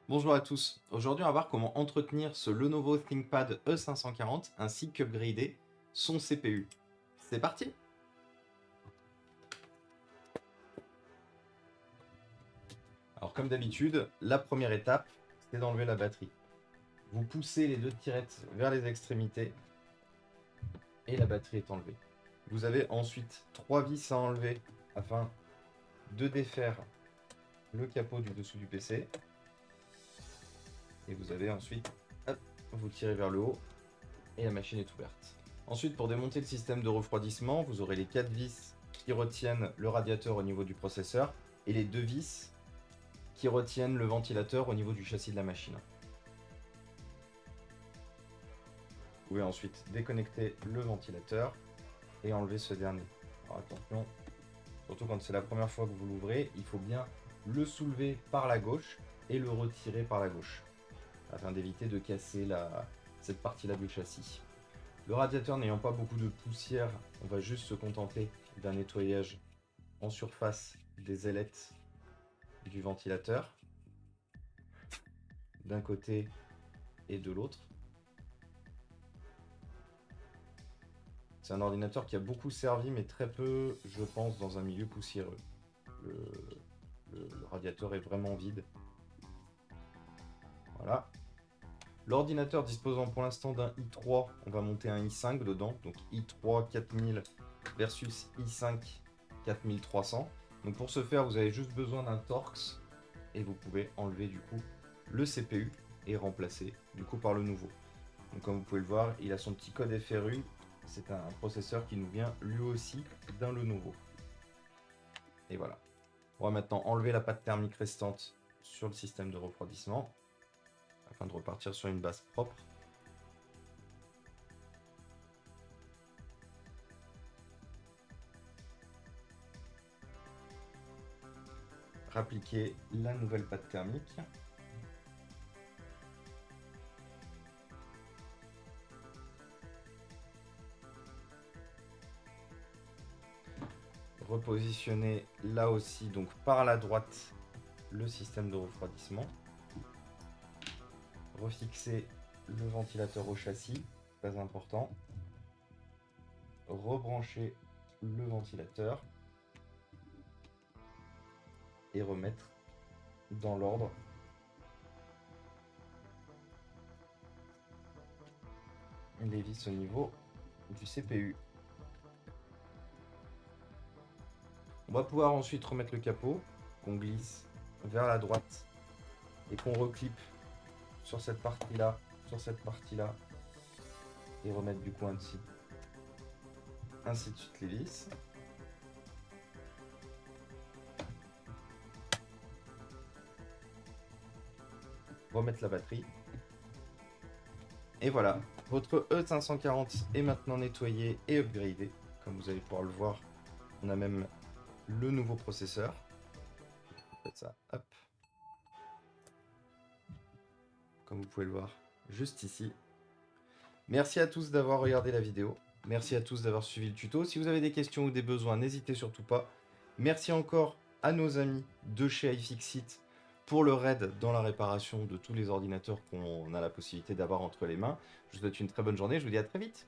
Bonjour à tous, aujourd'hui on va voir comment entretenir ce Lenovo ThinkPad E540 ainsi qu'upgrader son CPU. C'est parti. Alors comme d'habitude, la première étape, c'est d'enlever la batterie. Vous poussez les deux tirettes vers les extrémités et la batterie est enlevée. Vous avez ensuite 3 vis à enlever afin de défaire le capot du dessous du PC. Et vous avez ensuite, hop, vous tirez vers le haut et la machine est ouverte. Ensuite, pour démonter le système de refroidissement, vous aurez les 4 vis qui retiennent le radiateur au niveau du processeur et les 2 vis qui retiennent le ventilateur au niveau du châssis de la machine. Vous pouvez ensuite déconnecter le ventilateur et enlever ce dernier. Alors attention, surtout quand c'est la première fois que vous l'ouvrez, il faut bien le soulever par la gauche et le retirer par la gauche afin d'éviter de casser cette partie-là du châssis. Le radiateur n'ayant pas beaucoup de poussière, on va juste se contenter d'un nettoyage en surface des ailettes du ventilateur, d'un côté et de l'autre. C'est un ordinateur qui a beaucoup servi, mais très peu, je pense, dans un milieu poussiéreux. Le radiateur est vraiment vide. Voilà. L'ordinateur disposant pour l'instant d'un i3, on va monter un i5 dedans, donc i3 4000 versus i5 4300. Donc pour ce faire, vous avez juste besoin d'un Torx et vous pouvez enlever du coup le CPU et remplacer du coup par le nouveau. Donc comme vous pouvez le voir, il a son petit code FRU. C'est un processeur qui nous vient lui aussi d'un Lenovo. Et voilà. On va maintenant enlever la pâte thermique restante sur le système de refroidissement afin de repartir sur une base propre. Appliquer la nouvelle pâte thermique. Repositionner là aussi donc par la droite le système de refroidissement. Refixer le ventilateur au châssis, très important. Rebrancher le ventilateur et remettre dans l'ordre les vis au niveau du CPU. On va pouvoir ensuite remettre le capot qu'on glisse vers la droite et qu'on reclipe sur cette partie-là, et remettre du coup ainsi de suite les vis. Remettre la batterie. Et voilà, votre E540 est maintenant nettoyé et upgradé. Comme vous allez pouvoir le voir, on a même le nouveau processeur. Faites ça, hop. Comme vous pouvez le voir, juste ici. Merci à tous d'avoir regardé la vidéo. Merci à tous d'avoir suivi le tuto. Si vous avez des questions ou des besoins, n'hésitez surtout pas. Merci encore à nos amis de chez iFixit pour leur aide dans la réparation de tous les ordinateurs qu'on a la possibilité d'avoir entre les mains. Je vous souhaite une très bonne journée. Je vous dis à très vite.